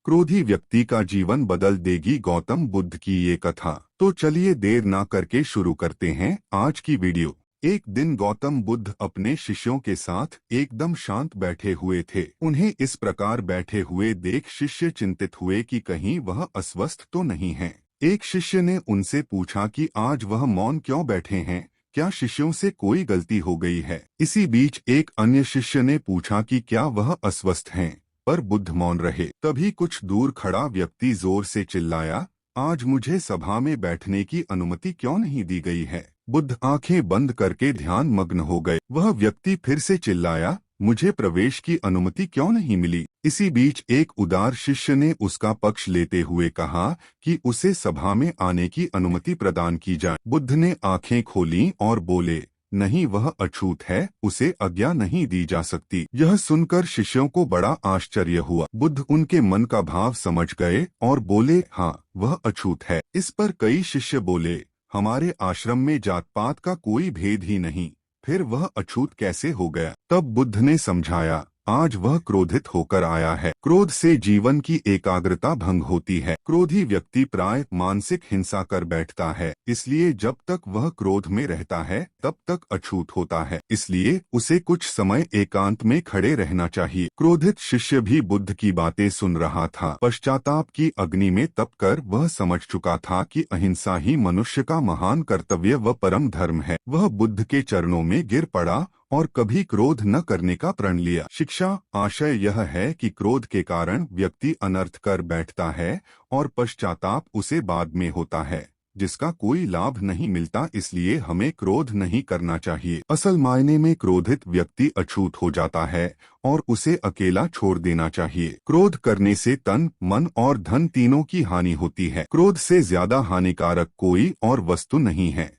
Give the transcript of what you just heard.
क्रोधी व्यक्ति का जीवन बदल देगी गौतम बुद्ध की ये कथा। तो चलिए देर ना करके शुरू करते हैं आज की वीडियो। एक दिन गौतम बुद्ध अपने शिष्यों के साथ एकदम शांत बैठे हुए थे। उन्हें इस प्रकार बैठे हुए देख शिष्य चिंतित हुए कि कहीं वह अस्वस्थ तो नहीं है। एक शिष्य ने उनसे पूछा कि आज वह मौन क्यों बैठे हैं, क्या शिष्यों से कोई गलती हो गई है। इसी बीच एक अन्य शिष्य ने पूछा कि क्या वह अस्वस्थ हैं, पर बुद्ध मौन रहे। तभी कुछ दूर खड़ा व्यक्ति जोर से चिल्लाया, आज मुझे सभा में बैठने की अनुमति क्यों नहीं दी गई है। बुद्ध आंखें बंद करके ध्यान मग्न हो गए। वह व्यक्ति फिर से चिल्लाया, मुझे प्रवेश की अनुमति क्यों नहीं मिली। इसी बीच एक उदार शिष्य ने उसका पक्ष लेते हुए कहा कि उसे सभा में आने की अनुमति प्रदान की जाए। बुद्ध ने आंखें खोलीं और बोले, नहीं, वह अछूत है, उसे आज्ञा नहीं दी जा सकती। यह सुनकर शिष्यों को बड़ा आश्चर्य हुआ। बुद्ध उनके मन का भाव समझ गए और बोले, हाँ, वह अछूत है। इस पर कई शिष्य बोले, हमारे आश्रम में जात पात का कोई भेद ही नहीं, फिर वह अछूत कैसे हो गया। तब बुद्ध ने समझाया, आज वह क्रोधित होकर आया है। क्रोध से जीवन की एकाग्रता भंग होती है। क्रोधी व्यक्ति प्राय मानसिक हिंसा कर बैठता है, इसलिए जब तक वह क्रोध में रहता है तब तक अछूत होता है। इसलिए उसे कुछ समय एकांत में खड़े रहना चाहिए। क्रोधित शिष्य भी बुद्ध की बातें सुन रहा था। पश्चाताप की अग्नि में तपकर वह समझ चुका था कि अहिंसा ही मनुष्य का महान कर्तव्य व परम धर्म है। वह बुद्ध के चरणों में गिर पड़ा और कभी क्रोध न करने का प्रण लिया। शिक्षा आशय यह है कि क्रोध के कारण व्यक्ति अनर्थ कर बैठता है और पश्चाताप उसे बाद में होता है, जिसका कोई लाभ नहीं मिलता। इसलिए हमें क्रोध नहीं करना चाहिए। असल मायने में क्रोधित व्यक्ति अछूत हो जाता है और उसे अकेला छोड़ देना चाहिए। क्रोध करने से तन, मन और धन तीनों की हानि होती है। क्रोध से ज्यादा हानिकारक कोई और वस्तु नहीं है।